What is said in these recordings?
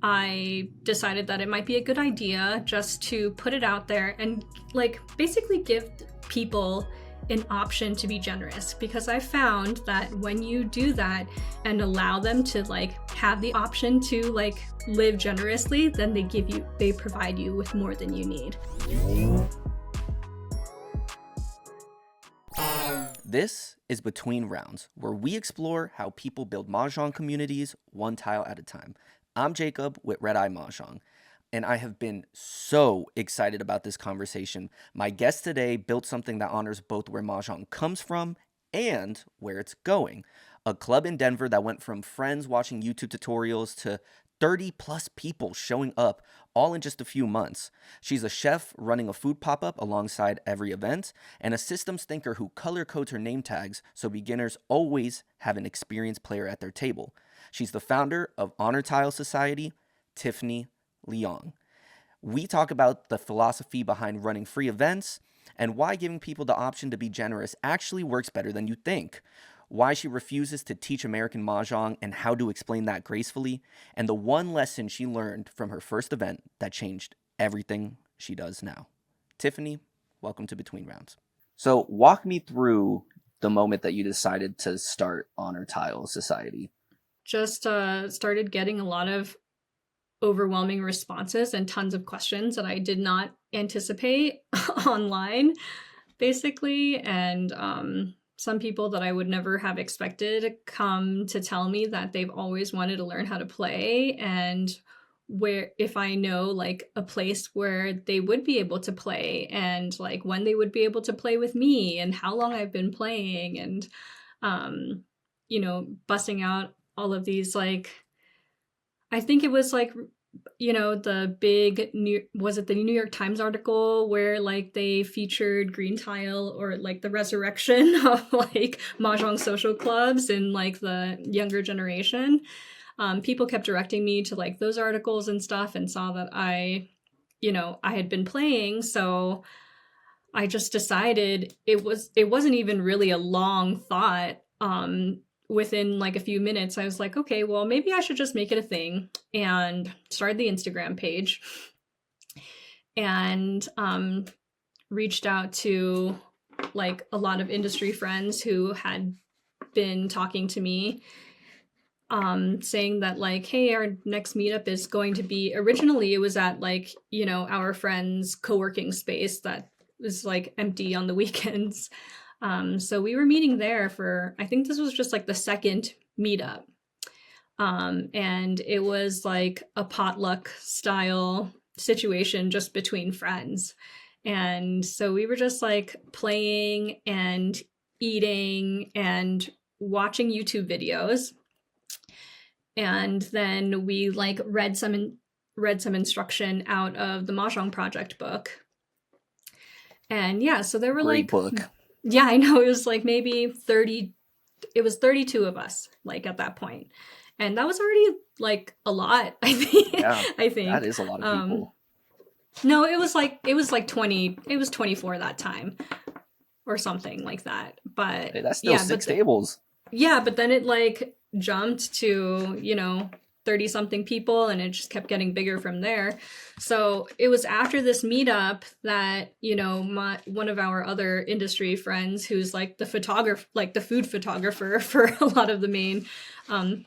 I decided that it might be a good idea just to put it out there and like basically give people an option to be generous, because I found that when you do that and allow them to like have the option to like live generously, then they provide you with more than you need. This is Between Rounds, where we explore how people build Mahjong communities one tile at a time. I'm Jacob with Red Eye Mahjong, and I have been so excited about this conversation. My guest today built something that honors both where Mahjong comes from and where it's going. A club in Denver that went from friends watching YouTube tutorials to 30 plus people showing up all in just a few months. She's a chef running a food pop-up alongside every event, and a systems thinker who color codes her name tags so beginners always have an experienced player at their table. She's the founder of Honor Tile Society, Tiffany, Leong. We talk about the philosophy behind running free events and why giving people the option to be generous actually works better than you think. Why she refuses to teach American Mahjong and how to explain that gracefully, and the one lesson she learned from her first event that changed everything she does now. Tiffany, welcome to Between Rounds. So walk me through the moment that you decided to start Honor Tile Society. Just started getting a lot of overwhelming responses and tons of questions that I did not anticipate online, basically. And some people that I would never have expected come to tell me that they've always wanted to learn how to play, and where if I know like a place where they would be able to play, and like when they would be able to play with me, and how long I've been playing, and busting out all of these, like, I think it was like, the big was it the New York Times article where like they featured green tile, or like the resurrection of like Mahjong social clubs in like the younger generation. People kept directing me to like those articles and stuff, and saw that I had been playing. So I just decided it wasn't even really a long thought. Within like a few minutes, I was like, okay, well, maybe I should just make it a thing, and started the Instagram page, and reached out to like a lot of industry friends who had been talking to me, saying that like, hey, our next meetup is going to be, originally it was at like, our friend's co-working space that was like empty on the weekends. So we were meeting there for, I think this was just like the second meetup. And it was like a potluck style situation just between friends. And so we were just like playing and eating and watching YouTube videos. And then we like read some instruction out of the Mahjong Project book. And yeah, so there were Great book. Yeah, I know. It was like maybe 30, it was 32 of us, like at that point. And that was already like a lot, I think. Yeah, I think. That is a lot of people. No, it was like 20, it was 24 that time or something like that. But hey, that's still 6 tables. Yeah, but then it like jumped to, 30 something people, and it just kept getting bigger from there. So it was after this meetup that, one of our other industry friends, who's like the photographer, like the food photographer for a lot of the main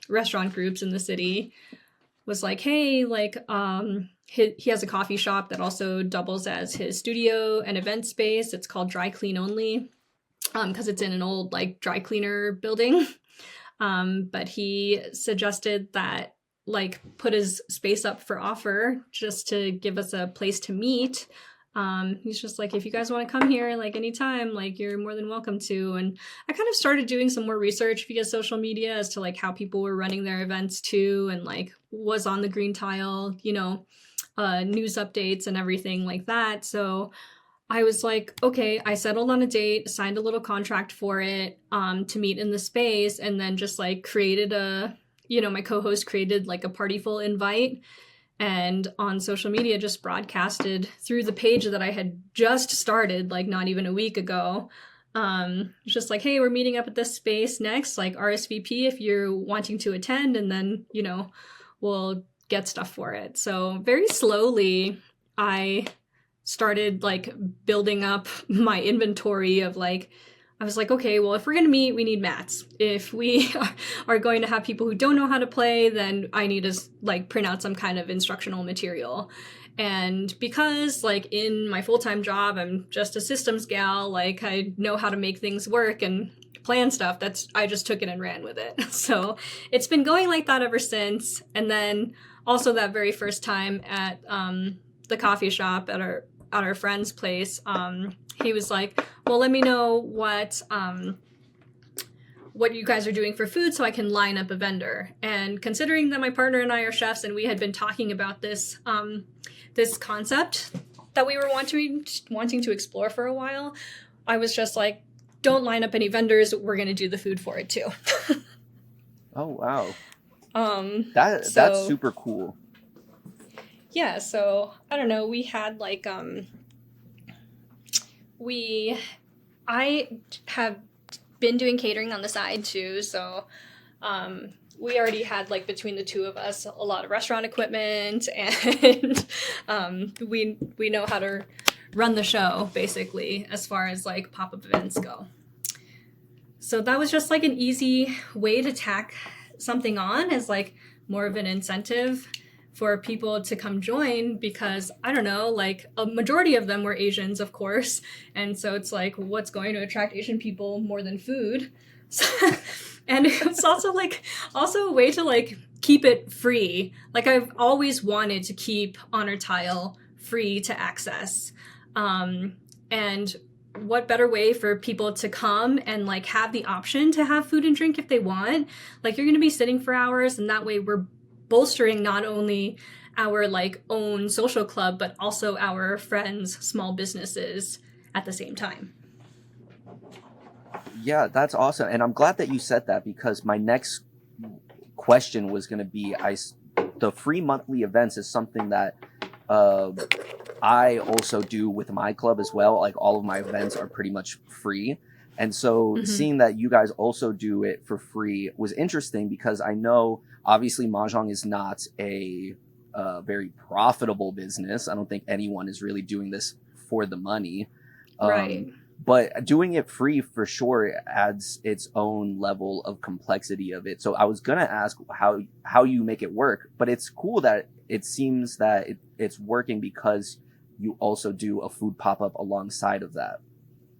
restaurant groups in the city, was like, hey, like, he has a coffee shop that also doubles as his studio and event space. It's called Dry Clean Only, because it's in an old like dry cleaner building. But he suggested that like put his space up for offer just to give us a place to meet. He's just like, if you guys want to come here like anytime, like you're more than welcome to. And I kind of started doing some more research via social media as to like how people were running their events too, and like was on the green tile, news updates and everything like that. So I was like, okay, I settled on a date, signed a little contract for it, to meet in the space, and then just like created my co-host created like a partyful invite, and on social media just broadcasted through the page that I had just started like not even a week ago. It's just like, hey, we're meeting up at this space next, like RSVP if you're wanting to attend, and then, we'll get stuff for it. So very slowly I started like building up my inventory of like, I was like, okay, well, if we're going to meet, we need mats. If we are going to have people who don't know how to play, then I need to like print out some kind of instructional material. And because like in my full-time job, I'm just a systems gal, like I know how to make things work and plan stuff. I just took it and ran with it. So it's been going like that ever since. And then also that very first time at the coffee shop at our friend's place, he was like, well, let me know what you guys are doing for food so I can line up a vendor. And considering that my partner and I are chefs and we had been talking about this this concept that we were wanting to explore for a while, I was just like, don't line up any vendors. We're going to do the food for it too. Oh, wow. So, That's super cool. Yeah, so I don't know, we had like I have been doing catering on the side too, so we already had like between the two of us a lot of restaurant equipment, and we know how to run the show basically as far as like pop-up events go. So that was just like an easy way to tack something on as like more of an incentive for people to come join, because I don't know, like a majority of them were Asians, of course. And so it's like, what's going to attract Asian people more than food? And it's also a way to like keep it free. Like I've always wanted to keep Honor Tile free to access. And what better way for people to come and like have the option to have food and drink if they want? Like you're going to be sitting for hours, and that way we're bolstering not only our like own social club, but also our friends' small businesses at the same time. Yeah, that's awesome. And I'm glad that you said that, because my next question was going to be, the free monthly events is something that I also do with my club as well. Like all of my events are pretty much free. And so seeing that you guys also do it for free was interesting, because I know obviously Mahjong is not a very profitable business. I don't think anyone is really doing this for the money. Right. But doing it free for sure adds its own level of complexity of it. So I was going to ask how you make it work, but it's cool that it seems that it's working because you also do a food pop-up alongside of that.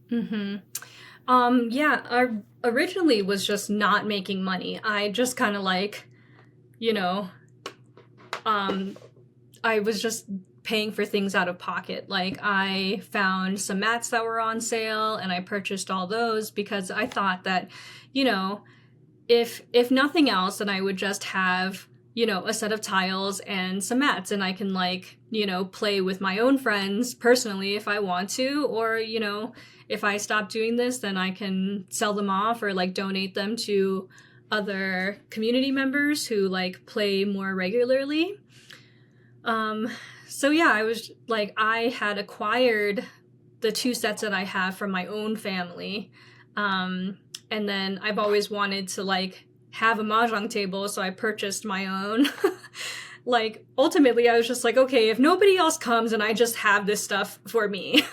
Yeah, I originally was just not making money. I just kind of like, I was just paying for things out of pocket. Like I found some mats that were on sale and I purchased all those because I thought that, if nothing else, then I would just have, a set of tiles and some mats, and I can like, play with my own friends personally if I want to, or, if I stop doing this, then I can sell them off or like donate them to other community members who like play more regularly. So yeah, I was like, I had acquired the 2 sets that I have from my own family. And then I've always wanted to like have a Mahjong table, so I purchased my own. Like ultimately I was just like, okay, if nobody else comes and I just have this stuff for me.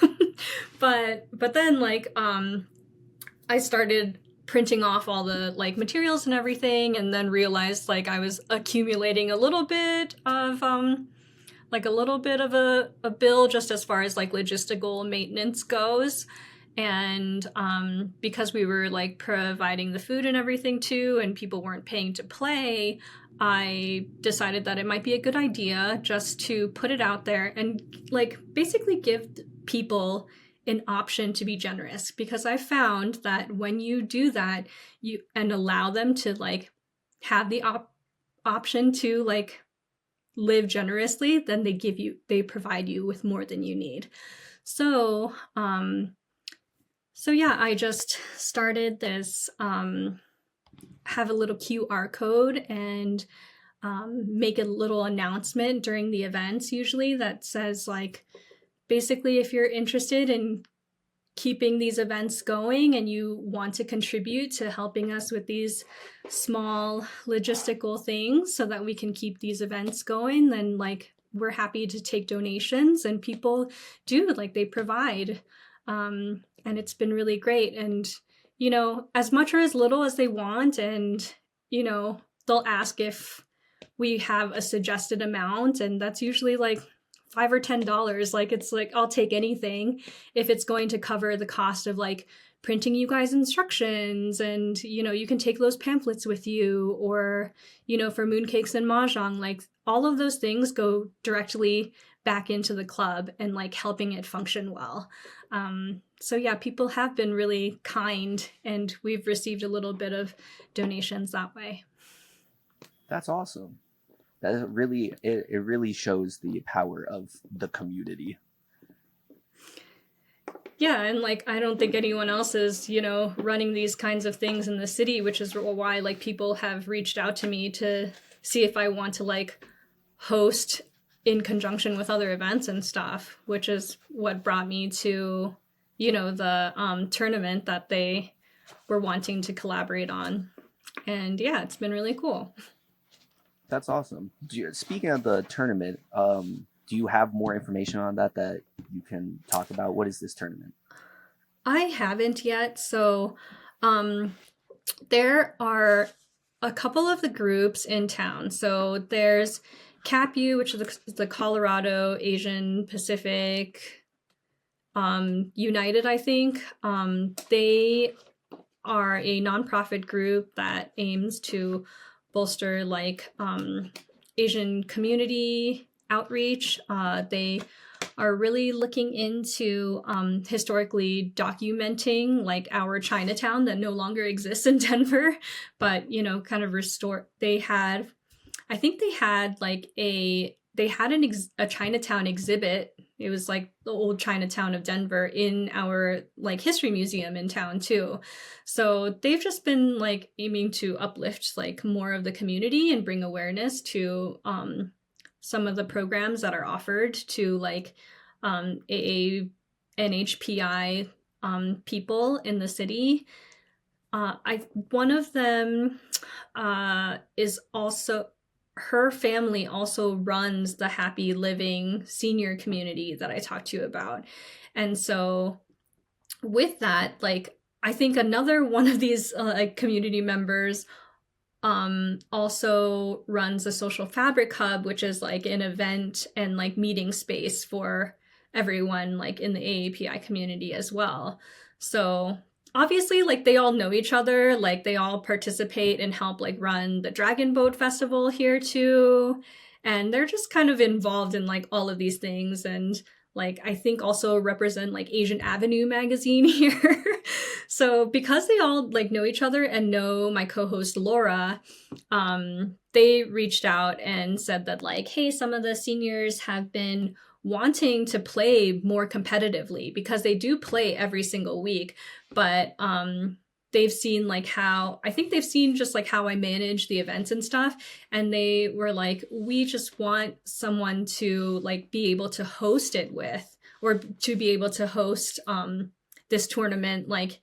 but then like I started printing off all the like materials and everything, and then realized like I was accumulating a little bit of a bill just as far as like logistical maintenance goes. And because we were like providing the food and everything too, and people weren't paying to play, I decided that it might be a good idea just to put it out there and like basically give people an option to be generous, because I found that when you do that, you and allow them to like have the option to like live generously, then they provide you with more than you need. So yeah, I just started this, have a little QR code and make a little announcement during the events usually that says like, basically if you're interested in keeping these events going and you want to contribute to helping us with these small logistical things so that we can keep these events going, then like we're happy to take donations, and people do, like they provide. And it's been really great. And, you know, as much or as little as they want, and, you know, they'll ask if we have a suggested amount, and that's usually like $5 or $10. Like, it's like, I'll take anything if it's going to cover the cost of like printing you guys instructions, and, you know, you can take those pamphlets with you, or, you know, for mooncakes and mahjong, like all of those things go directly back into the club and like helping it function well. So yeah, people have been really kind, and we've received a little bit of donations that way. That's awesome. That really, it really shows the power of the community. Yeah, and like I don't think anyone else is, you know, running these kinds of things in the city, which is why like people have reached out to me to see if I want to like host in conjunction with other events and stuff, which is what brought me to, you know, the tournament that they were wanting to collaborate on. And yeah, it's been really cool. That's awesome. Speaking of the tournament, do you have more information on that you can talk about? What is this tournament? I haven't yet. So there are a couple of the groups in town. So there's CAPU, which is the Colorado Asian Pacific United, I think. They are a nonprofit group that aims to bolster like Asian community outreach. They are really looking into historically documenting like our Chinatown that no longer exists in Denver, but, you know, kind of restore. I think they had like a Chinatown exhibit. It was like the old Chinatown of Denver in our like history museum in town too. So they've just been like aiming to uplift like more of the community and bring awareness to some of the programs that are offered to like NHPI people in the city. One of them is also, her family also runs the Happy Living senior community that I talked to you about. And so with that, like, I think another one of these like community members also runs a Social Fabric Hub, which is like an event and like meeting space for everyone like in the AAPI community as well. So obviously like they all know each other, like they all participate and help like run the Dragon Boat Festival here too, and they're just kind of involved in like all of these things, and like I think also represent like Asian Avenue magazine here. So because they all like know each other and know my co-host Laura, they reached out and said that like, hey, some of the seniors have been wanting to play more competitively, because they do play every single week, but they've seen like how, I think they've seen just like how I manage the events and stuff, and they were like, we just want someone to like be able to host it with, or to be able to host this tournament like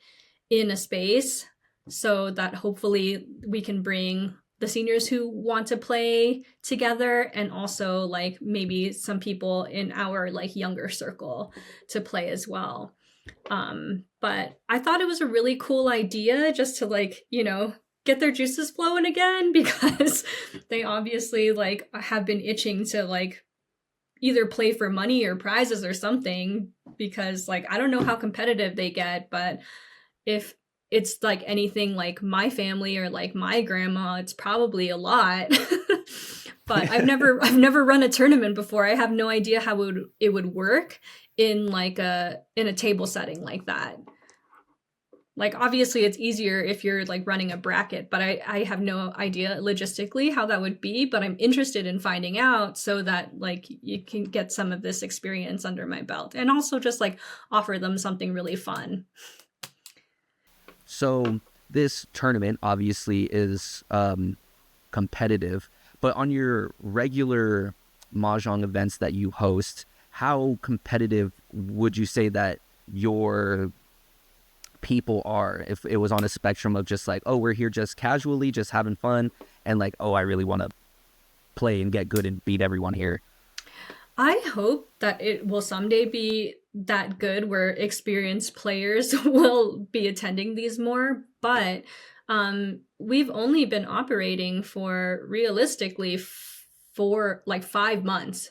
in a space, so that hopefully we can bring the seniors who want to play together, and also like maybe some people in our like younger circle to play as well. But I thought it was a really cool idea just to like, you know, get their juices flowing again, because they obviously like have been itching to like either play for money or prizes or something, because like I don't know how competitive they get, but if it's like anything like my family or like my grandma, it's probably a lot. But I've never run a tournament before. I have no idea how it would work in like a table setting like that. Like obviously it's easier if you're like running a bracket, but I have no idea logistically how that would be, but I'm interested in finding out so that like you can get some of this experience under my belt, and also just like offer them something really fun. So this tournament obviously is competitive, but on your regular Mahjong events that you host, how competitive would you say that your people are, if it was on a spectrum of just like, oh, we're here just casually, just having fun, and like, oh, I really want to play and get good and beat everyone here. I hope that it will someday be that good where experienced players will be attending these more, but we've only been operating for realistically for like 5 months.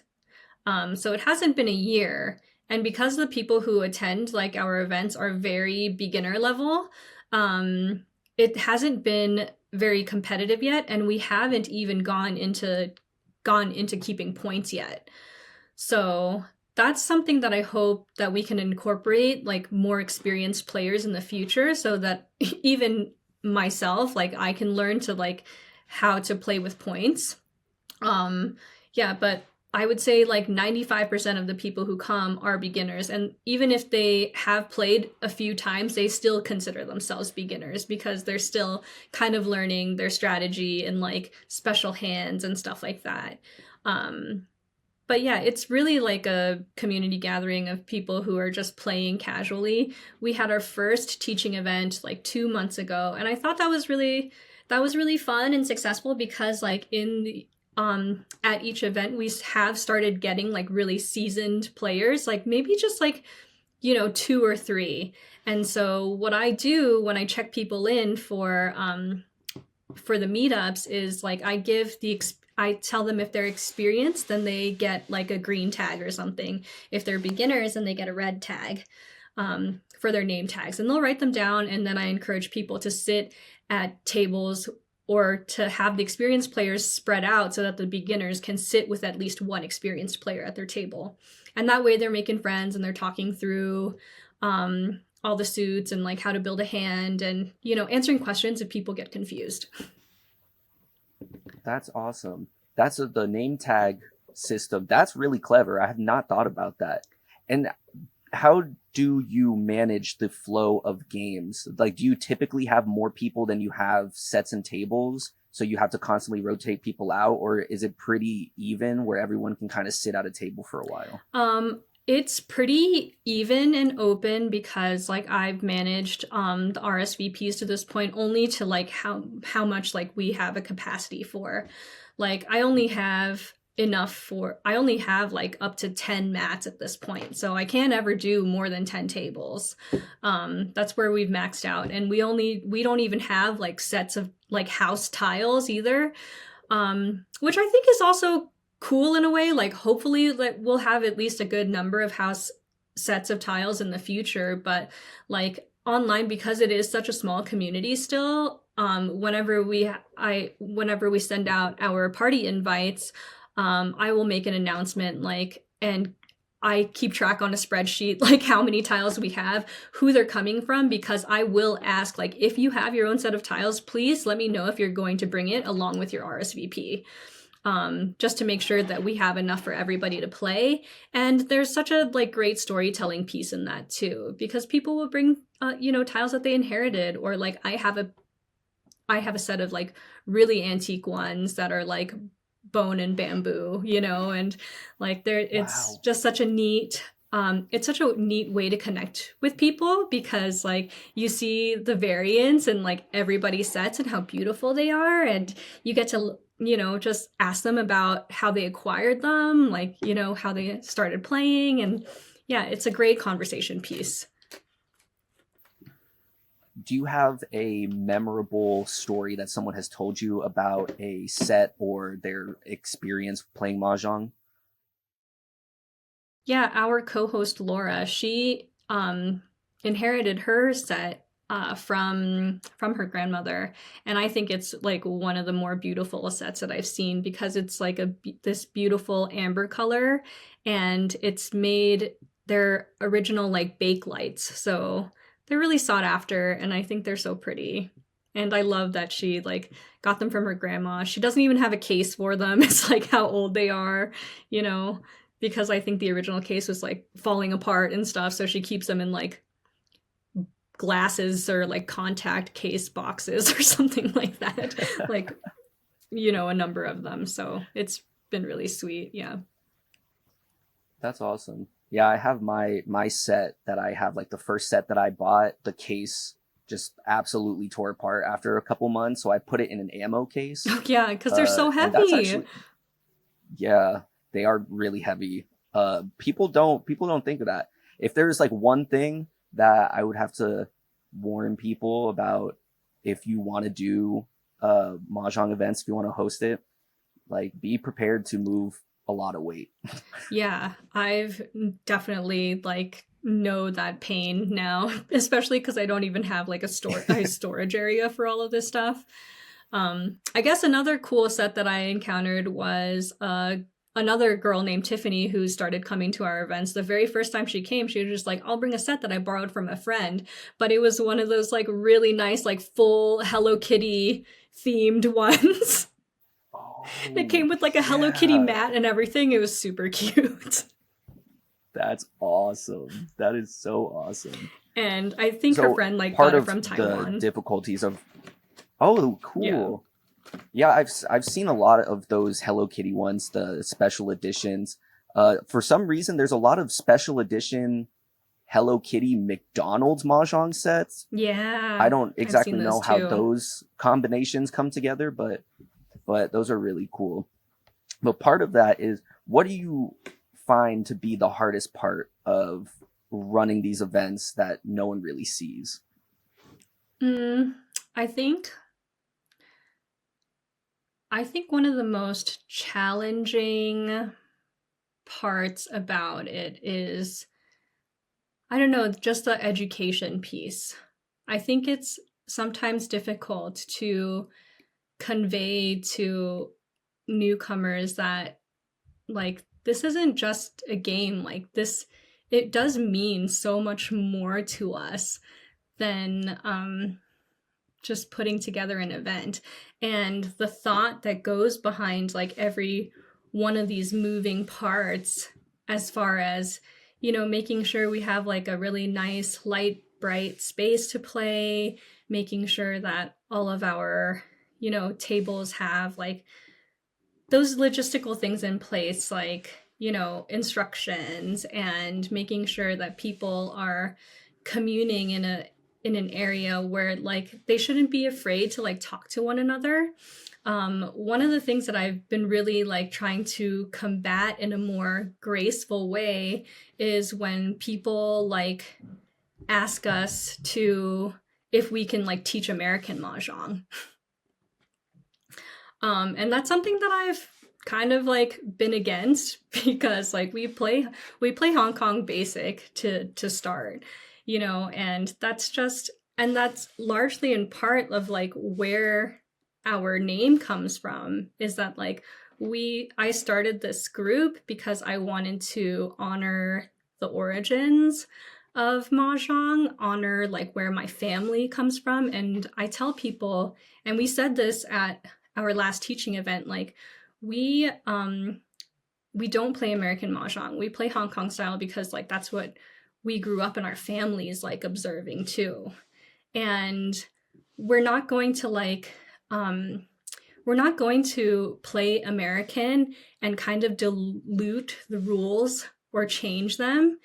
So it hasn't been a year. And because the people who attend like our events are very beginner level, it hasn't been very competitive yet, and we haven't even gone into keeping points yet. So that's something that I hope that we can incorporate like more experienced players in the future so that even myself, like I can learn to like how to play with points. Um, yeah, but I would say like 95% of the people who come are beginners. And even if they have played a few times, they still consider themselves beginners because they're still kind of learning their strategy and like special hands and stuff like that. Um, but yeah, it's really like a community gathering of people who are just playing casually. We had our first teaching event like 2 months ago, and I thought that was really fun and successful because like at each event we have started getting like really seasoned players, like maybe just like two or three. And so what I do when I check people in for the meetups is like I tell them if they're experienced, then they get like a green tag or something. If they're beginners, then they get a red tag for their name tags. And they'll write them down. And then I encourage people to sit at tables or to have the experienced players spread out so that the beginners can sit with at least one experienced player at their table. And that way they're making friends and they're talking through all the suits and like how to build a hand and, answering questions if people get confused. That's awesome. That's the name tag system. That's really clever. I have not thought about that. And how do you manage the flow of games? Like, do you typically have more people than you have sets and tables? So you have to constantly rotate people out, or is it pretty even where everyone can kind of sit at a table for a while? It's pretty even and open because like I've managed the RSVPs to this point only to like how much like we have a capacity for. Like I only have like up to 10 mats at this point. So I can't ever do more than 10 tables. That's where we've maxed out. And we don't even have like sets of like house tiles either. Which I think is also cool in a way. Like hopefully like we'll have at least a good number of house sets of tiles in the future, but like online, because it is such a small community still, whenever we send out our party invites, I will make an announcement like, and I keep track on a spreadsheet like how many tiles we have, who they're coming from, because I will ask like, if you have your own set of tiles, please let me know if you're going to bring it along with your RSVP. Just to make sure that we have enough for everybody to play. And there's such a like great storytelling piece in that too, because people will bring tiles that they inherited, or like I have a set of like really antique ones that are like bone and bamboo, and like it's Wow. just such a neat it's such a neat way to connect with people because like you see the variance and like everybody's sets and how beautiful they are, and you get to just ask them about how they acquired them, like how they started playing, and yeah, it's a great conversation piece. Do you have a memorable story that someone has told you about a set or their experience playing Mahjong? Yeah, our co-host Laura, she inherited her set from her grandmother, and I think it's like one of the more beautiful sets that I've seen because it's like this beautiful amber color, and it's made their original like bake lights, so they're really sought after, and I think they're so pretty. And I love that she like got them from her grandma. She doesn't even have a case for them. It's like how old they are, you know because I think the original case was like falling apart and stuff. So she keeps them in like glasses or like contact case boxes or something like that. Like, a number of them. So it's been really sweet. Yeah. That's awesome. Yeah, I have my set that I have, like the first set that I bought, the case just absolutely tore apart after a couple months, so I put it in an ammo case. Oh yeah, because they're so And that's heavy. actually, yeah, they are really heavy. People don't think of that. If there's like one thing that I would have to warn people about, if you want to do mahjong events, if you want to host it, like be prepared to move a lot of weight. Yeah, I've definitely like know that pain now, especially because I don't even have like a storage area for all of this stuff. I guess another cool set that I encountered was another girl named Tiffany who started coming to our events. The very first time she came, she was just like, I'll bring a set that I borrowed from a friend. But it was one of those like really nice, like full Hello Kitty themed ones. It Oh, came with like a Hello Kitty yeah. mat and everything. It was super cute. That's awesome. That is so awesome. And I think her So friend like part got it of from the Taiwan. difficulties of, oh, Yeah. cool. Yeah, I've seen a lot of those Hello Kitty ones, the special editions. For some reason, there's a lot of special edition Hello Kitty McDonald's mahjong sets. I Yeah. don't I've seen exactly those know how too. those combinations come together, but those are really cool. But part of that is, what do you find to be the hardest part of running these events that no one really sees? Mm, I think I think one of the most challenging parts about it is, I don't know, just the education piece. I think it's sometimes difficult to convey to newcomers that like this isn't just a game, like this it does mean so much more to us than just putting together an event. And the thought that goes behind like every one of these moving parts, as far as, making sure we have like a really nice, light, bright space to play, making sure that all of our, tables have like those logistical things in place, like, instructions, and making sure that people are communing in an area where like they shouldn't be afraid to like talk to one another. One of the things that I've been really like trying to combat in a more graceful way is when people like ask us to if we can like teach American mahjong. And that's something that I've kind of like been against because like we play Hong Kong basic to start, and that's largely in part of like where our name comes from, is that like I started this group because I wanted to honor the origins of mahjong, honor like where my family comes from. And I tell people, and we said this at our last teaching event, like we don't play American mahjong. We play Hong Kong style because like that's what we grew up in our families like observing too. And we're not going to like we're not going to play American and kind of dilute the rules or change them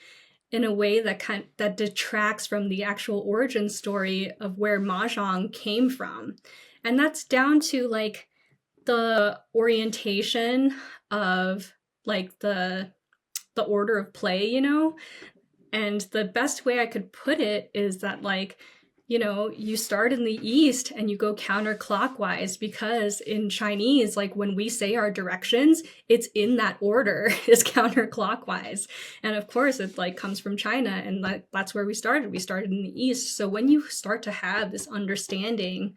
in a way that detracts from the actual origin story of where mahjong came from. And that's down to like the orientation of like the order of play, and the best way I could put it is that like, you start in the east and you go counterclockwise, because in Chinese, like when we say our directions, it's in that order is counterclockwise. And of course it like comes from China, and that's where we started. We started in the east. So when you start to have this understanding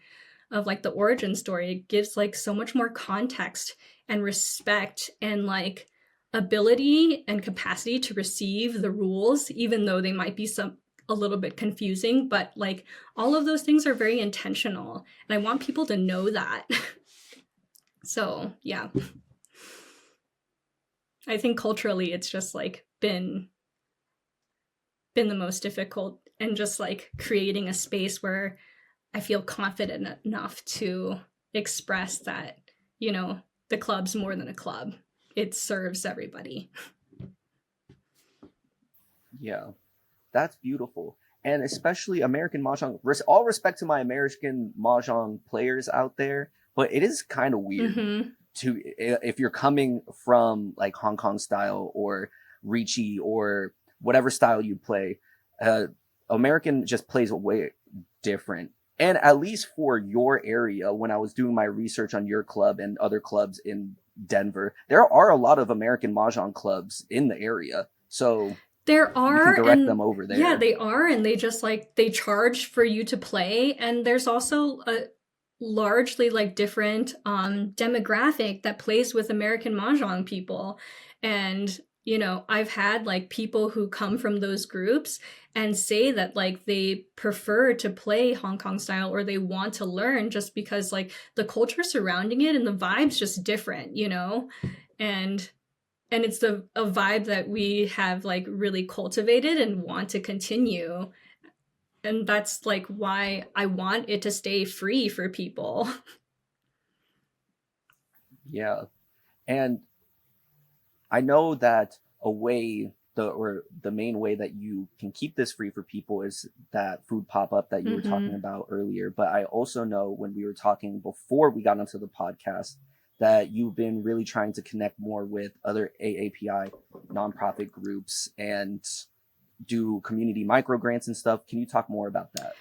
of like the origin story, it gives like so much more context and respect and like ability and capacity to receive the rules, even though they might be a little bit confusing. But like all of those things are very intentional, and I want people to know that. So yeah, I think culturally it's just like been the most difficult, and just like creating a space where I feel confident enough to express that, the club's more than a club. It serves everybody. Yeah, that's beautiful. And especially American Mahjong, all respect to my American Mahjong players out there, but it is kind of weird Mm-hmm. to, if you're coming from like Hong Kong style or Ricci or whatever style you play, uh, American just plays way different. And at least for your area, when I was doing my research on your club and other clubs in Denver, there are a lot of American Mahjong clubs in the area. So There we can are, direct them and over yeah, there. they are, and they just like they charge for you to play, and there's also a largely like different demographic that plays with American Mahjong people. And I've had like people who come from those groups and say that like they prefer to play Hong Kong style or they want to learn just because like the culture surrounding it and the vibe's just different. And it's a vibe that we have like really cultivated and want to continue, and that's like why I want it to stay free for people. Yeah. And I know that a way the main way that you can keep this free for people is that food pop up that you were talking Mm-hmm. about earlier. But I also know when we were talking before we got onto the podcast that you've been really trying to connect more with other AAPI nonprofit groups and do community micro grants and stuff. Can you talk more about that?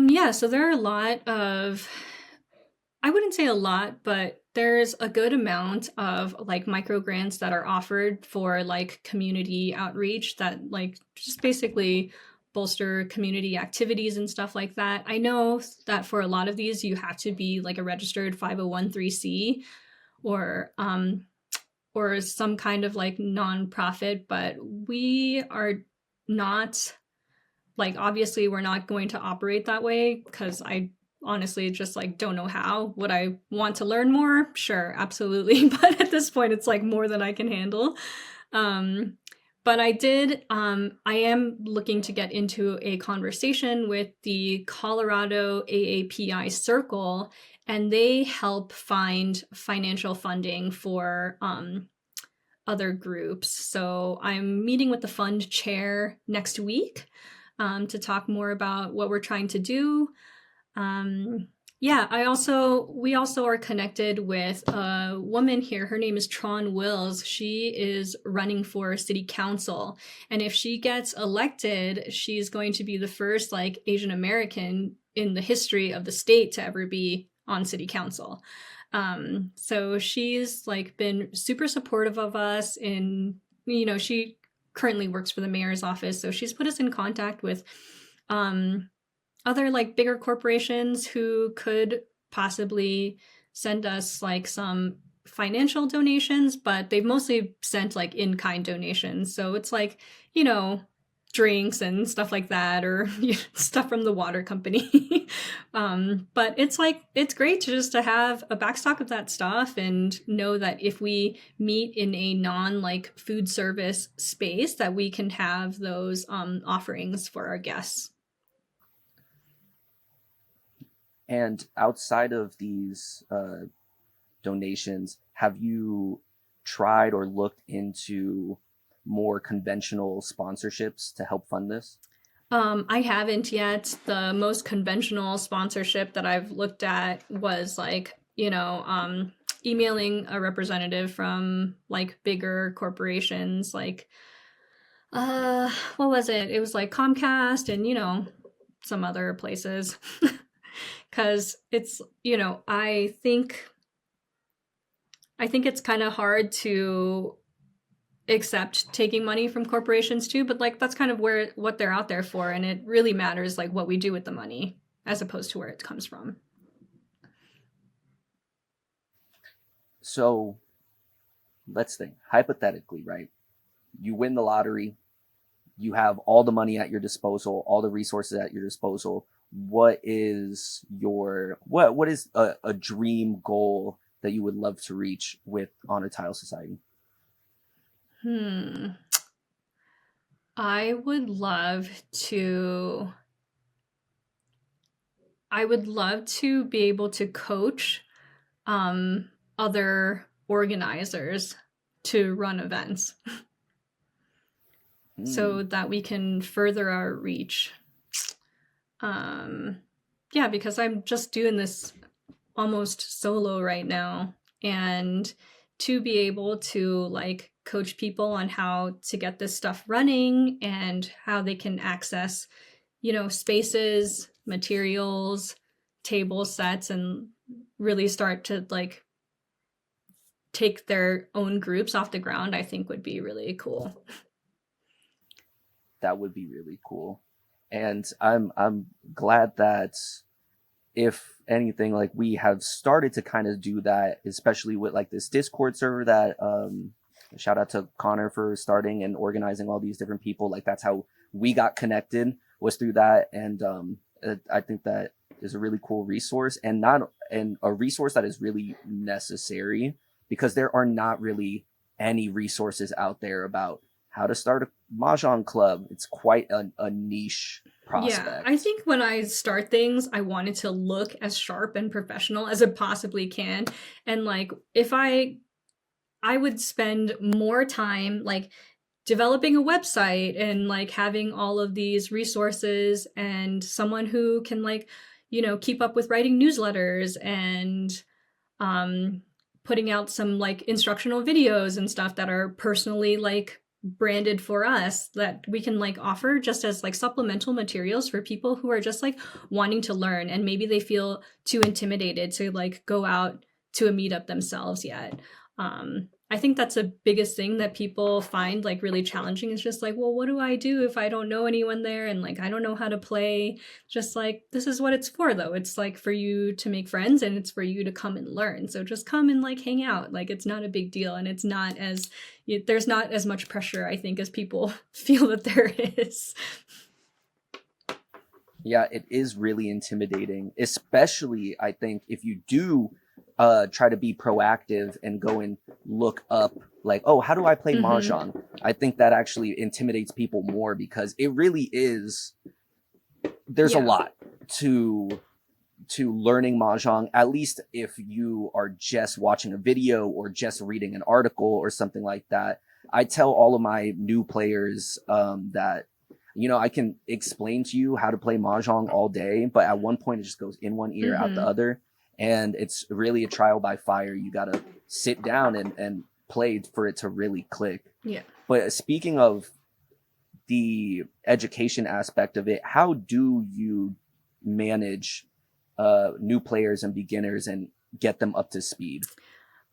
Yeah, so there are a lot of, I wouldn't say a lot, but there's a good amount of like micro grants that are offered for like community outreach that like just basically bolster community activities and stuff like that. I know that for a lot of these, you have to be like a registered 501(c) or some kind of like nonprofit, but we are not, like, obviously we're not going to operate that way because I honestly just like don't know how. Would I want to learn more? Sure, absolutely. But at this point it's like more than I can handle. Um but I am looking to get into a conversation with the Colorado AAPI Circle, and they help find financial funding for other groups. So I'm meeting with the fund chair next week to talk more about what we're trying to do. Um, yeah, we also are connected with a woman here. Her name is Tron Wills. She is running for city council, and if she gets elected, she's going to be the first like Asian American in the history of the state to ever be on city council. So she's like been super supportive of us. She currently works for the mayor's office, so she's put us in contact with um, other like bigger corporations who could possibly send us like some financial donations, but they've mostly sent like in-kind donations. So it's like, you know, drinks and stuff like that, or stuff from the water company. But it's like, it's great to just to have a backstock of that stuff and know that if we meet in a non like food service space, that we can have those offerings for our guests. And outside of these donations, have you tried or looked into more conventional sponsorships to help fund this? I haven't yet. The most conventional sponsorship that I've looked at was like, emailing a representative from like bigger corporations, like, what was it? It was like Comcast and, some other places. Because it's, I think it's kind of hard to accept taking money from corporations too, but like that's kind of what they're out there for, and it really matters like what we do with the money as opposed to where it comes from. So let's think hypothetically, right? You win the lottery, you have all the money at your disposal, all the resources at your disposal. What is a dream goal that you would love to reach with Honor Tile Society? Hmm. I would love to I would love to be able to coach other organizers to run events. so that we can further our reach. Yeah, because I'm just doing this almost solo right now, and to be able to like coach people on how to get this stuff running and how they can access, spaces, materials, table sets, and really start to like take their own groups off the ground, I think would be really cool. That would be really cool. And I'm glad that, if anything, like we have started to kind of do that, especially with like this Discord server that shout out to Connor for starting and organizing all these different people. Like that's how we got connected, was through that. And I think that is a really cool resource, and a resource that is really necessary, because there are not really any resources out there about how to start a Mahjong club. It's quite a niche prospect. Yeah, I think when I start things, I want it to look as sharp and professional as it possibly can. And like, if I would spend more time like developing a website and like having all of these resources, and someone who can like, keep up with writing newsletters and putting out some like instructional videos and stuff that are personally like branded for us, that we can like offer just as like supplemental materials for people who are just like wanting to learn, and maybe they feel too intimidated to like go out to a meetup themselves yet. I think that's the biggest thing that people find like really challenging, is just like, well, what do I do if I don't know anyone there, and like I don't know how to play? Just like, this is what it's for though. It's like for you to make friends, and it's for you to come and learn. So just come and like hang out. Like it's not a big deal, and it's not as there's not as much pressure, I think, as people feel that there is. Yeah, it is really intimidating, especially I think if you do try to be proactive and go and look up like, oh, how do I play Mahjong? I think that actually intimidates people more, because it really is, there's a lot to learning Mahjong, at least if you are just watching a video or just reading an article or something like that. I tell all of my new players that, I can explain to you how to play Mahjong all day, but at one point it just goes in one ear, out the other. And it's really a trial by fire. You got to sit down and play for it to really click. Yeah. But speaking of the education aspect of it, how do you manage new players and beginners and get them up to speed?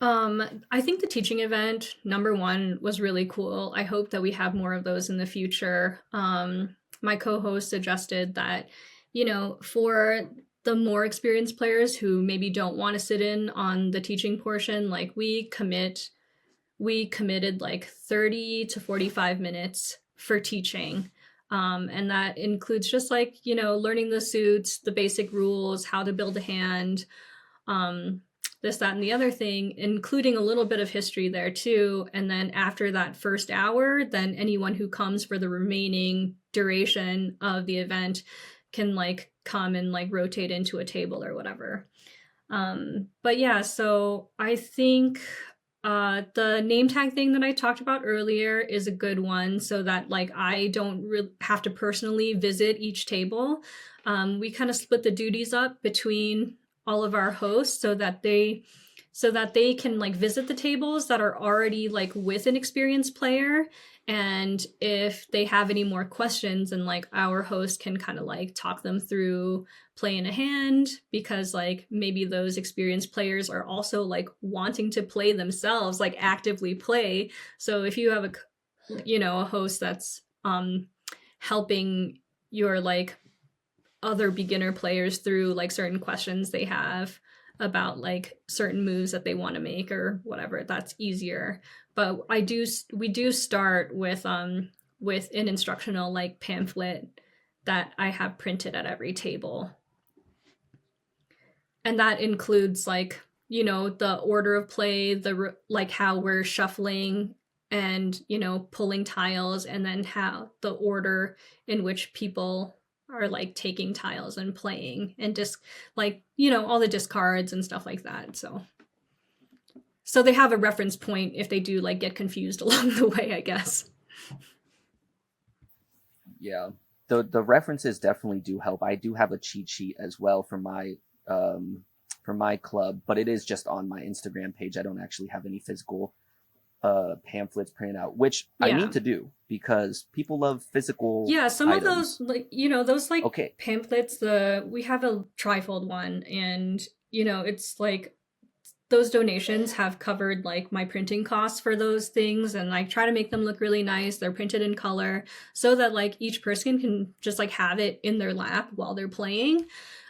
I think the teaching event, number one, was really cool. I hope that we have more of those in the future. My co-host suggested that, for the more experienced players who maybe don't want to sit in on the teaching portion, like we committed like 30 to 45 minutes for teaching. And that includes just like, learning the suits, the basic rules, how to build a hand, this, that, and the other thing, including a little bit of history there too. And then after that first hour, then anyone who comes for the remaining duration of the event can like come and like rotate into a table or whatever. But yeah, so I think the name tag thing that I talked about earlier is a good one, so that like I don't really have to personally visit each table. We kind of split the duties up between all of our hosts so that they can like visit the tables that are already like with an experienced player, and if they have any more questions, and like our host can kind of like talk them through playing a hand, because like maybe those experienced players are also like wanting to play themselves, like actively play. So if you have a host that's helping your like other beginner players through like certain questions they have about like certain moves that they want to make or whatever, that's easier. But we do start with an instructional like pamphlet that I have printed at every table, and that includes like the order of play, the like how we're shuffling and pulling tiles, and then how the order in which people are like taking tiles and playing, and just like all the discards and stuff like that. So they have a reference point if they do like get confused along the way, I guess. Yeah. The references definitely do help. I do have a cheat sheet as well for my club, but it is just on my Instagram page. I don't actually have any physical pamphlets printed out, which I Yeah. need to do because people love physical Yeah, some of those, items. like, those like Okay. pamphlets, we have a trifold one, and it's like those donations have covered like my printing costs for those things, and like try to make them look really nice. They're printed in color so that like each person can just like have it in their lap while they're playing.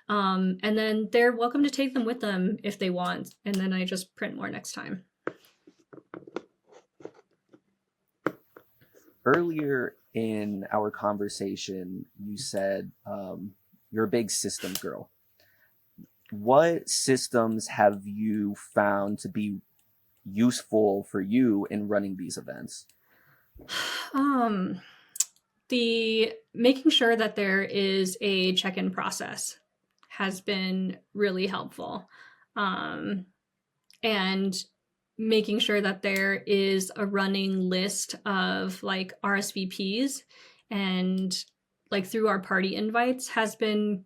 And then they're welcome to take them with them if they want, and then I just print more next time. Earlier in our conversation, you said you're a big system girl. What systems have you found to be useful for you in running these events? Um, the making sure that there is a check-in process has been really helpful. And making sure that there is a running list of like RSVPs and like through our party invites has been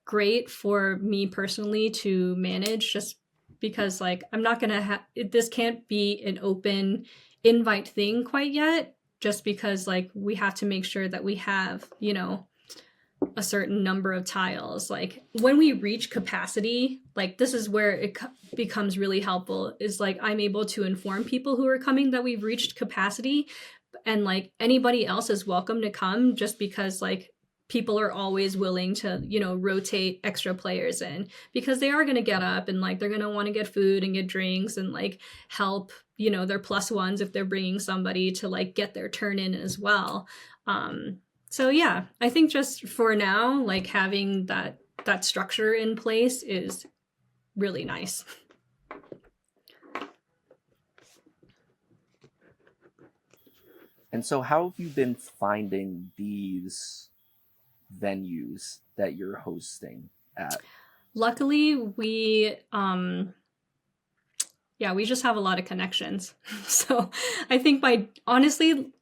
great for me personally to manage, just because like I'm not gonna have this can't be an open invite thing quite yet, just because like we have to make sure that we have a certain number of tiles. Like when we reach capacity, like this is where it becomes really helpful, is like I'm able to inform people who are coming that we've reached capacity, and like anybody else is welcome to come, just because like people are always willing to rotate extra players in, because they are going to get up and like they're going to want to get food and get drinks and like help their plus ones if they're bringing somebody to like get their turn in as well. So yeah, I think just for now, like having that structure in place is really nice. And so, how have you been finding these venues that you're hosting at? Luckily, we just have a lot of connections. So I think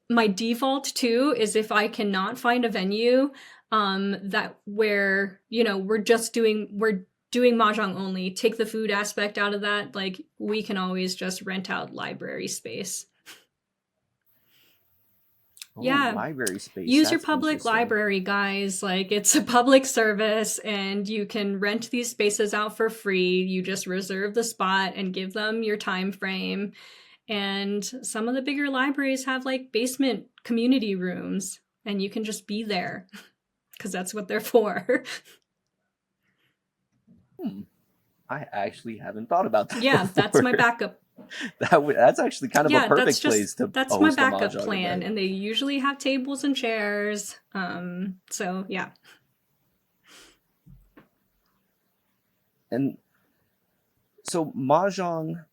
my default too is, if I cannot find a venue that where we're doing Mahjong only, take the food aspect out of that, like we can always just rent out library space. Oh, Yeah, library space. use your That's public interesting. library, guys. Like it's a public service and you can rent these spaces out for free. You just reserve the spot and give them your time frame. And some of the bigger libraries have like basement community rooms, and you can just be there because that's what they're for. Hmm. I actually haven't thought about that Yeah, that's my before. backup. That's actually kind of a Yeah, perfect place to that's my host a backup mahjong plan, event. and they usually have tables and chairs. So yeah. And so mahjong,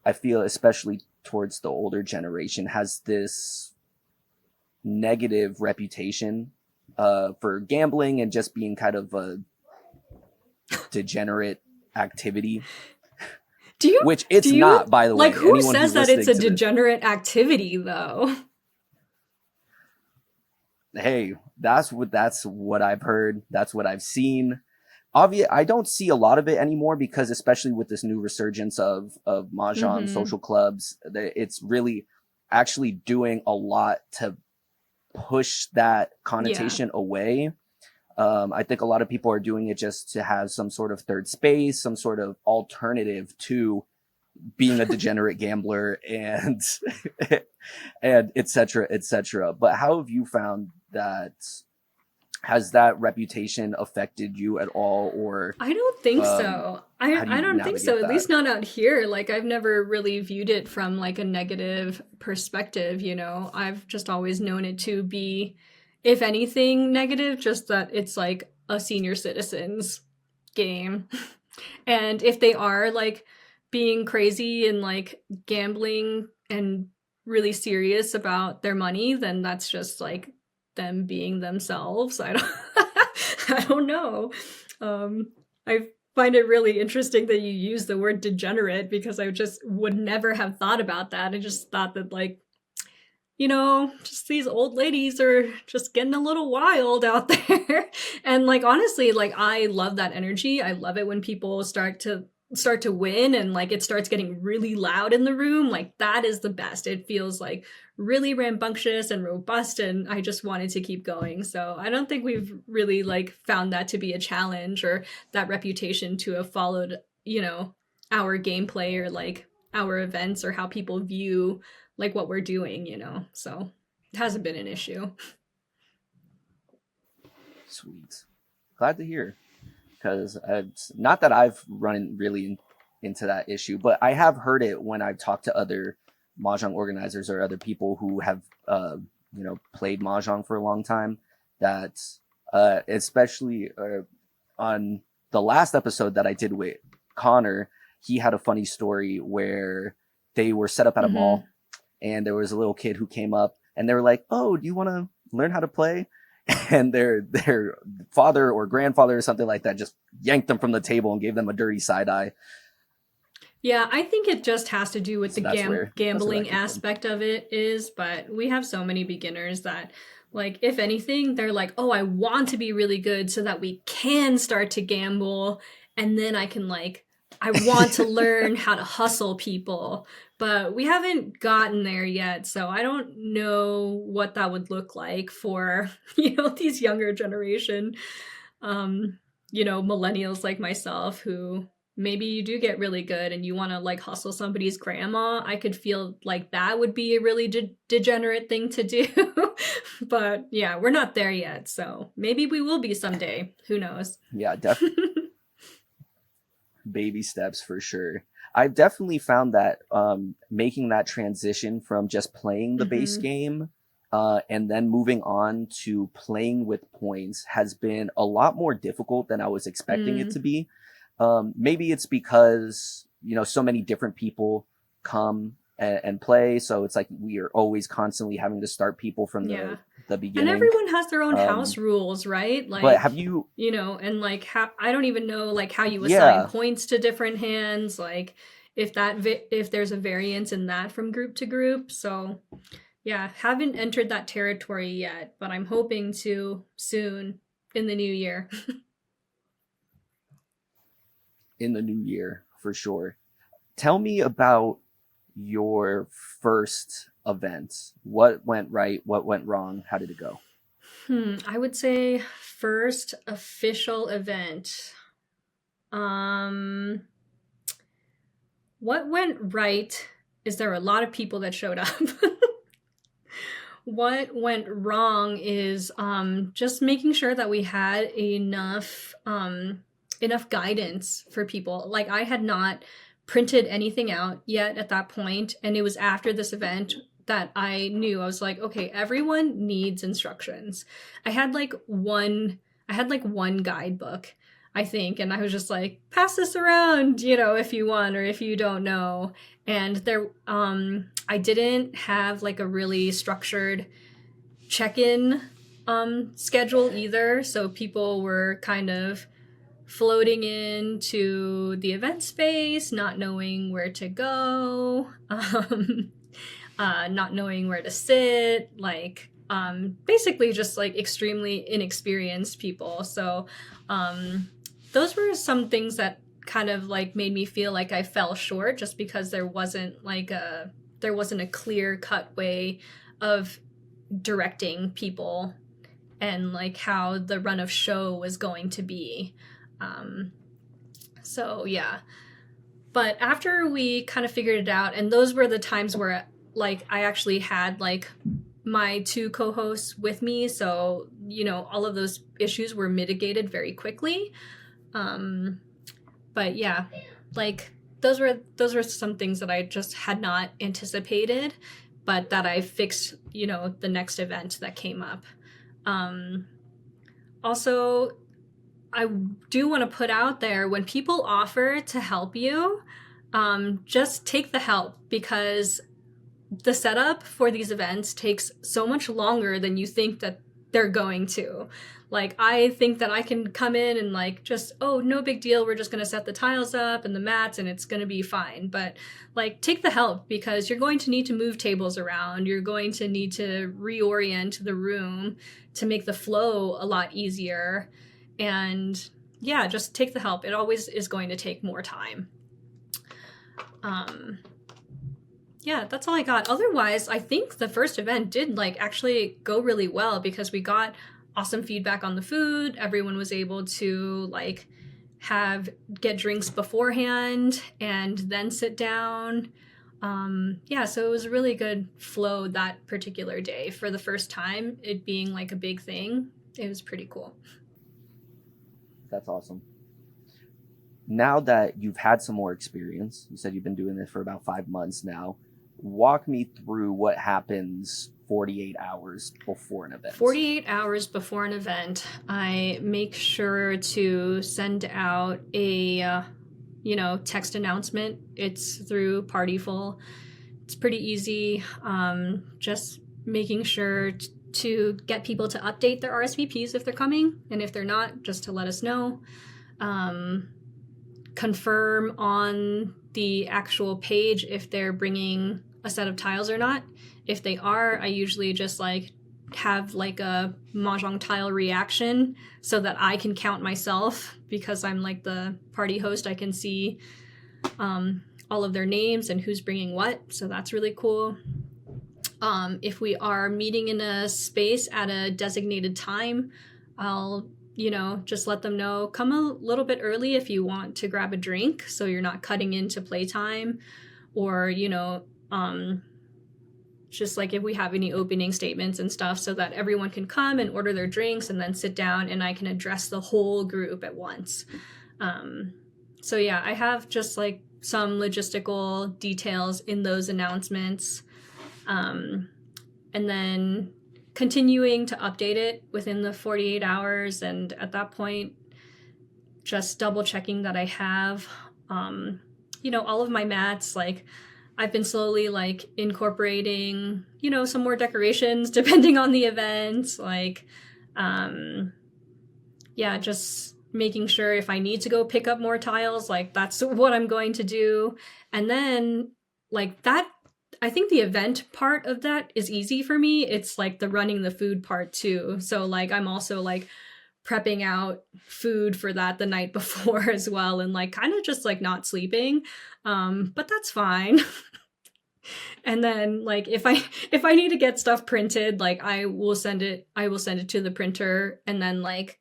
I feel, especially towards the older generation, has this negative reputation for gambling and just being kind of a degenerate activity, Do you which it's do you not, by the like, way. who Anyone says who's that it's listening a to this, degenerate activity though? hey, that's what I've heard. That's what I've seen. I don't see a lot of it anymore because, especially with this new resurgence of mahjong Mm-hmm. social clubs, it's really actually doing a lot to push that Yeah. connotation away. I think a lot of people are doing it just to have some sort of third space, some sort of alternative to being a degenerate gambler, and and etc. etc. But how have you found that? Has that reputation affected you at all, or I don't think um, so. how do I you don't think so. navigate At that? least not out here. Like I've never really viewed it from like a negative perspective. I've just always known it to be, if anything, negative, just that it's like a senior citizens game. And if they are like being crazy and like gambling and really serious about their money, then that's just like them being themselves. I don't I don't know. I find it really interesting that you use the word degenerate, because I just would never have thought about that. I just thought that like just these old ladies are just getting a little wild out there. And like honestly, like I love that energy. I love it when people start to win and like it starts getting really loud in the room. Like that is the best. It feels like really rambunctious and robust, and I just wanted to keep going. So I don't think we've really like found that to be a challenge or that reputation to have followed, our gameplay or like our events or how people view like what we're doing. So it hasn't been an issue. Sweet. Glad to hear. Because not that I've run really into that issue, but I have heard it when I've talked to other Mahjong organizers or other people who have, played Mahjong for a long time, that especially on the last episode that I did with Connor, he had a funny story where they were set up at a mall and there was a little kid who came up and they were like, "Oh, do you want to learn how to play?" And their father or grandfather or something like that just yanked them from the table and gave them a dirty side eye. Yeah, I think it just has to do with So the gambling aspect of it is, but we have so many beginners that like if anything, they're like, "Oh, I want to be really good so that we can start to gamble and then I want to learn how to hustle people." But we haven't gotten there yet, so I don't know what that would look like for, these younger generation millennials like myself who maybe you do get really good and you want to like hustle somebody's grandma. I could feel like that would be a really degenerate thing to do. But yeah, we're not there yet. So maybe we will be someday. Who knows? Yeah, definitely. Baby steps for sure. I've definitely found that making that transition from just playing the base game and then moving on to playing with points has been a lot more difficult than I was expecting it to be. Maybe it's because, so many different people come and play. So it's like we are always constantly having to start people from the beginning. And everyone has their own house rules, right? Like, but have you, and like how I don't even know like how you assign points to different hands, like if there's a variance in that from group to group. So yeah, haven't entered that territory yet, but I'm hoping to soon in the new year. In the new year, for sure. Tell me about your first event. What went right? What went wrong? How did it go? I would say first official event. What went right is there were a lot of people that showed up. What went wrong is just making sure that we had enough guidance for people. Like I had not printed anything out yet at that point, and it was after this event that I knew. I was like, okay, everyone needs instructions. I had one guidebook, I think, and I was just like, pass this around, if you want or if you don't know. And there I didn't have like a really structured check-in schedule either, so people were kind of floating into the event space, not knowing where to go, not knowing where to sit, like basically just like extremely inexperienced people. So those were some things that kind of like made me feel like I fell short, just because there wasn't a clear cut way of directing people and like how the run of show was going to be. So yeah, but after we kind of figured it out, and those were the times where like I actually had like my two co-hosts with me, so all of those issues were mitigated very quickly. But yeah, like those were some things that I just had not anticipated, but that I fixed, the next event that came up. Also, I do want to put out there, when people offer to help you, just take the help, because the setup for these events takes so much longer than you think that they're going to. Like, I think that I can come in and like just, oh, no big deal, we're just going to set the tiles up and the mats and it's going to be fine. But like, take the help, because you're going to need to move tables around. You're going to need to reorient the room to make the flow a lot easier. And yeah, just take the help. It always is going to take more time. Yeah, that's all I got. Otherwise, I think the first event did like actually go really well, because we got awesome feedback on the food. Everyone was able to like get drinks beforehand and then sit down. Yeah, so it was a really good flow that particular day. For the first time, it being like a big thing, it was pretty cool. That's awesome. Now that you've had some more experience, you said you've been doing this for about 5 months now. Walk me through what happens 48 hours before an event. 48 hours before an event, I make sure to send out a text announcement. It's through Partyful. It's pretty easy. Just making sure to get people to update their RSVPs if they're coming, and if they're not, just to let us know. Confirm on the actual page if they're bringing a set of tiles or not. If they are, I usually just like have like a Mahjong tile reaction so that I can count myself, because I'm like the party host. I can see all of their names and who's bringing what, so that's really cool. If we are meeting in a space at a designated time, I'll just let them know, come a little bit early if you want to grab a drink, so you're not cutting into playtime. Or, just like if we have any opening statements and stuff, so that everyone can come and order their drinks and then sit down and I can address the whole group at once. So yeah, I have just like some logistical details in those announcements. And then continuing to update it within the 48 hours. And at that point, just double checking that I have, all of my mats. Like, I've been slowly like incorporating, some more decorations depending on the event. Like, just making sure if I need to go pick up more tiles, like that's what I'm going to do. And then like that, I think the event part of that is easy for me. It's like the running the food part too. So like I'm also like prepping out food for that the night before as well, and like kind of just like not sleeping. But that's fine. And then like if I need to get stuff printed, like I will send it to the printer, and then like,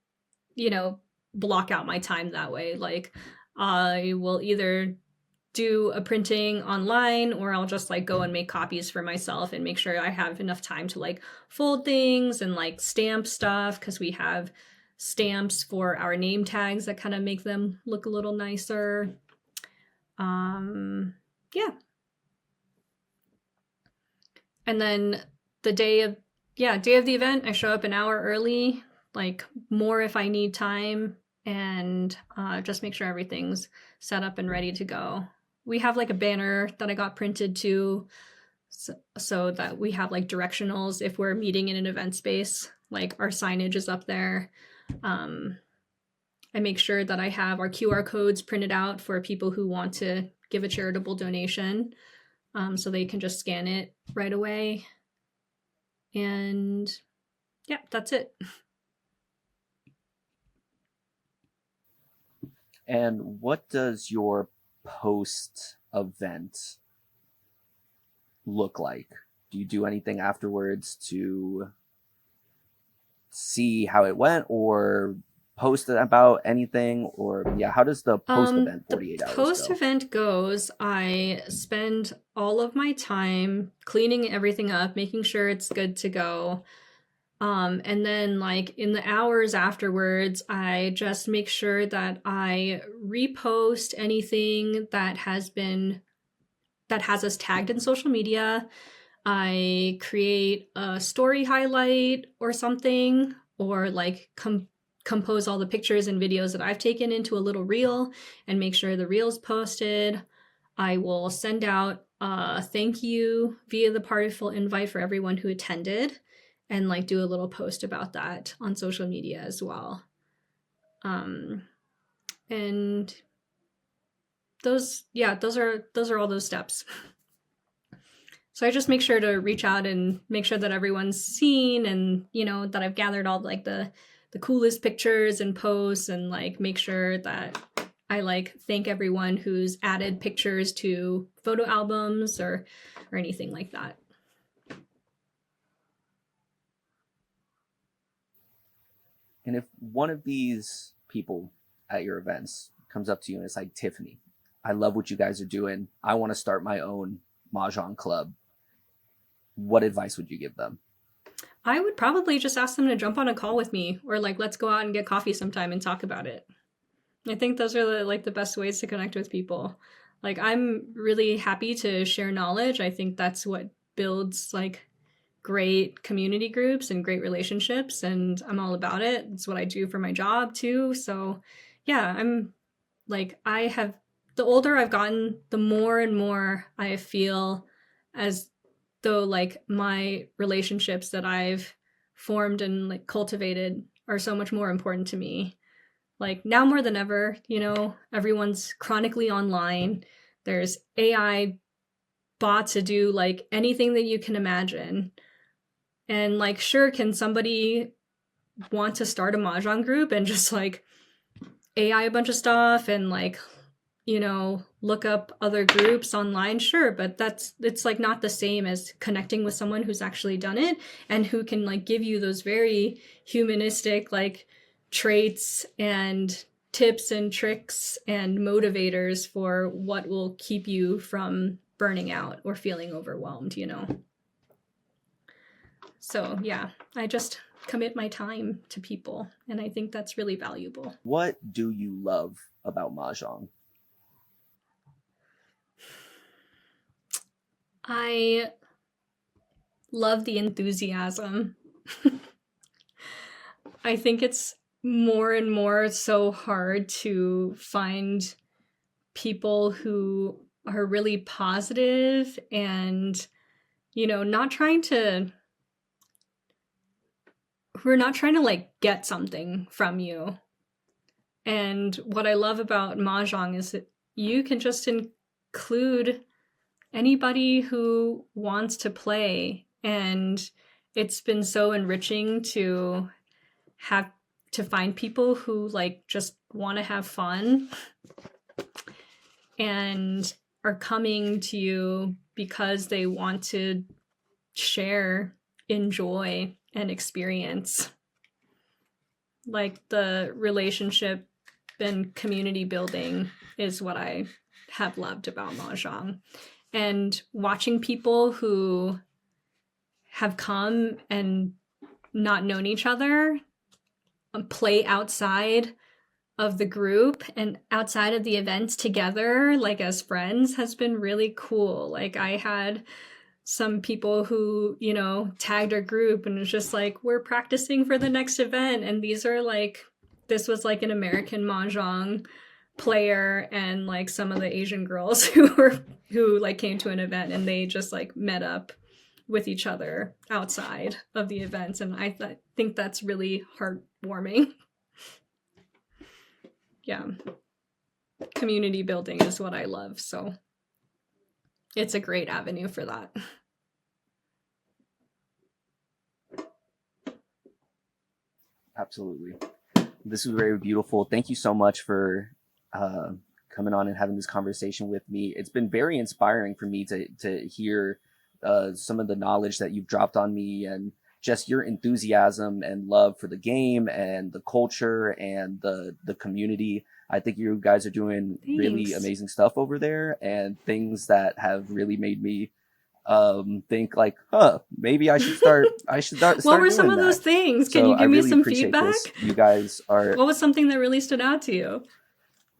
block out my time that way. Like I will either do a printing online, or I'll just like go and make copies for myself and make sure I have enough time to like fold things and like stamp stuff, because we have stamps for our name tags that kind of make them look a little nicer. Yeah. And then the day of the event, I show up an hour early, like more if I need time, and just make sure everything's set up and ready to go. We have like a banner that I got printed too, so that we have like directionals if we're meeting in an event space, like our signage is up there. I make sure that I have our QR codes printed out for people who want to give a charitable donation, so they can just scan it right away. And yeah, that's it. And what does your post-event look like? Do you do anything afterwards to see how it went, or post about anything? Or how does the post-event 48 hours go? Post-event goes, I spend all of my time cleaning everything up, making sure it's good to go. And then like in the hours afterwards, I just make sure that I repost anything that has us tagged in social media. I create a story highlight or something, or like compose all the pictures and videos that I've taken into a little reel and make sure the reel's posted. I will send out a thank you via the Partyful invite for everyone who attended. and like do a little post about that on social media as well. And those are all those steps. So I just make sure to reach out and make sure that everyone's seen, and that I've gathered all like the coolest pictures and posts, and like make sure that I like thank everyone who's added pictures to photo albums or anything like that. And if one of these people at your events comes up to you and it's like, Tiffany, I love what you guys are doing. I want to start my own Mahjong club. What advice would you give them? I would probably just ask them to jump on a call with me, or like, let's go out and get coffee sometime and talk about it. I think those are the best ways to connect with people. Like, I'm really happy to share knowledge. I think that's what builds like great community groups and great relationships, and I'm all about it. It's what I do for my job too. So yeah, I'm like, the older I've gotten, the more and more I feel as though like my relationships that I've formed and like cultivated are so much more important to me. Like now more than ever, everyone's chronically online. There's AI bots to do like anything that you can imagine. And like, sure, can somebody want to start a Mahjong group and just like AI a bunch of stuff and like, look up other groups online? Sure, but it's like not the same as connecting with someone who's actually done it and who can like give you those very humanistic like traits and tips and tricks and motivators for what will keep you from burning out or feeling overwhelmed. So yeah, I just commit my time to people, and I think that's really valuable. What do you love about Mahjong? I love the enthusiasm. I think it's more and more so hard to find people who are really positive and, not trying to like get something from you. And what I love about Mahjong is that you can just include anybody who wants to play. And it's been so enriching to find people who like just want to have fun and are coming to you because they want to share, enjoy, and experience. Like the relationship and community building is what I have loved about Mahjong. And watching people who have come and not known each other play outside of the group and outside of the events together, like as friends, has been really cool. Like I had some people who, tagged our group and was just like, we're practicing for the next event. And this was like an American Mahjong player and like some of the Asian girls who like came to an event, and they just like met up with each other outside of the events. And I think that's really heartwarming. Yeah. Community building is what I love. So it's a great avenue for that. Absolutely. This was very beautiful. Thank you so much for coming on and having this conversation with me. It's been very inspiring for me to hear some of the knowledge that you've dropped on me, and just your enthusiasm and love for the game and the culture and the community. I think you guys are doing really amazing stuff over there, and things that have really made me think like, maybe I should start What were some of those things? Can you give me some feedback? You guys are. What was something that really stood out to you?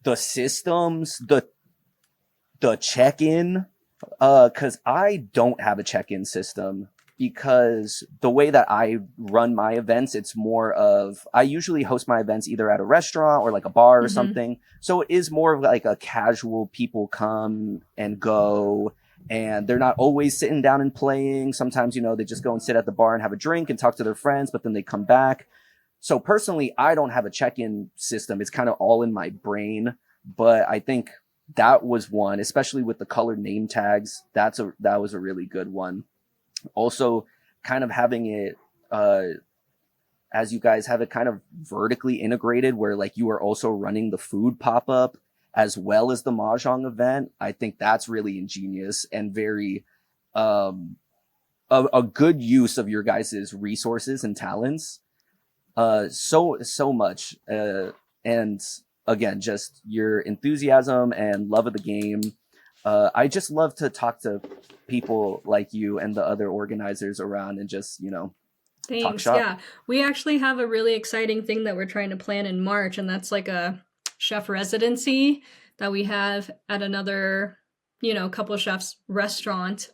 The systems, the check-in, because I don't have a check-in system, because the way that I run my events, it's more of, I usually host my events either at a restaurant or like a bar or something. So it is more of like a casual, people come and go, and they're not always sitting down and playing. Sometimes, they just go and sit at the bar and have a drink and talk to their friends, but then they come back. So personally, I don't have a check-in system. It's kind of all in my brain, but I think that was one, especially with the colored name tags. That was a really good one. Also, kind of having it, as you guys have it kind of vertically integrated, where like you are also running the food pop-up as well as the Mahjong event. I think that's really ingenious and very, a good use of your guys' resources and talents. So much. And again, just your enthusiasm and love of the game. I just love to talk to people like you and the other organizers around and just, talk Thanks. shop. Yeah. We actually have a really exciting thing that we're trying to plan in March, and that's like a chef residency that we have at another, couple chefs restaurant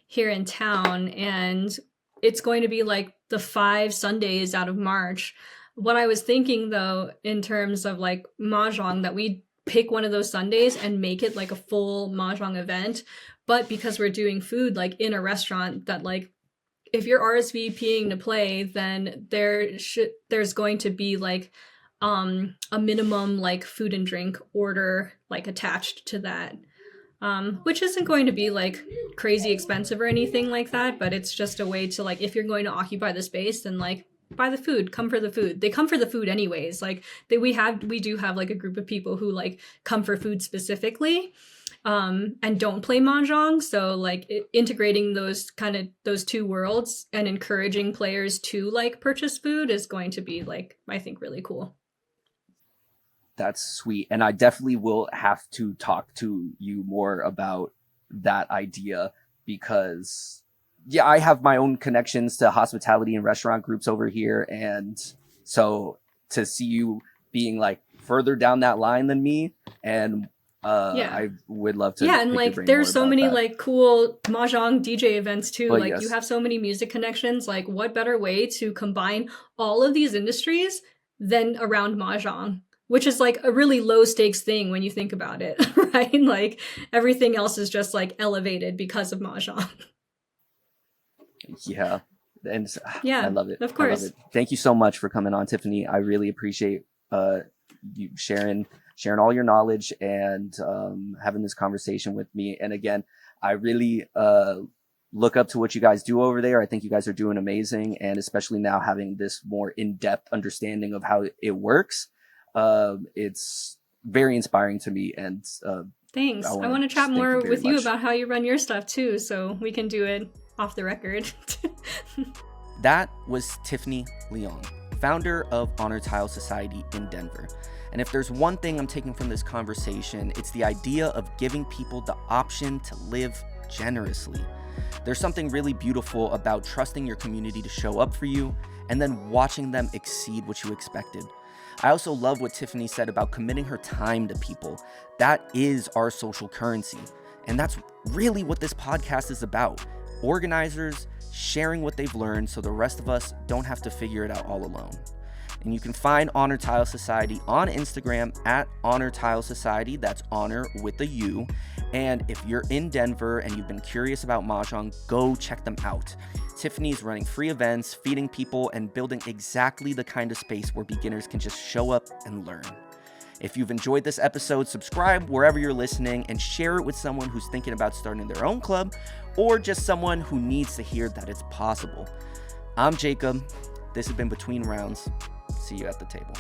here in town. And it's going to be like the 5 Sundays out of March. What I was thinking though, in terms of like Mahjong, that we pick one of those Sundays and make it like a full Mahjong event. But because we're doing food like in a restaurant, that like if you're RSVPing to play, then there's going to be like a minimum like food and drink order like attached to that, which isn't going to be like crazy expensive or anything like that, but it's just a way to like, if you're going to occupy the space, then like buy the food, come for the food. They come for the food anyways. Like we do have like a group of people who like come for food specifically, and don't play Mahjong. So like integrating those two worlds and encouraging players to like purchase food is going to be like, I think, really cool. That's sweet. And I definitely will have to talk to you more about that idea because I have my own connections to hospitality and restaurant groups over here. And so to see you being like further down that line than me, and I would love to. Yeah, and like there's so many like cool Mahjong DJ events too. But like you have so many music connections. Like what better way to combine all of these industries than around Mahjong, which is like a really low stakes thing when you think about it, right? Like everything else is just like elevated because of Mahjong. Yeah. And I love it. Of course. I love it. Thank you so much for coming on, Tiffany. I really appreciate you sharing all your knowledge and having this conversation with me. And again, I really look up to what you guys do over there. I think you guys are doing amazing. And especially now having this more in-depth understanding of how it works, it's very inspiring to me. And thanks. I want to chat more with you about how you run your stuff too, so we can do it off the record. That was Tiffany Leong, founder of Honor Tile Society in Denver. And if there's one thing I'm taking from this conversation, it's the idea of giving people the option to live generously. There's something really beautiful about trusting your community to show up for you and then watching them exceed what you expected. I also love what Tiffany said about committing her time to people. That is our social currency. And that's really what this podcast is about. Organizers sharing what they've learned so the rest of us don't have to figure it out all alone. And you can find Honor Tile Society on Instagram at Honor Tile Society. That's honor with a U. And if you're in Denver and you've been curious about Mahjong, go check them out. Tiffany's running free events, feeding people, and building exactly the kind of space where beginners can just show up and learn. If you've enjoyed this episode, subscribe wherever you're listening and share it with someone who's thinking about starting their own club or just someone who needs to hear that it's possible. I'm Jacob. This has been Between Rounds. See you at the table.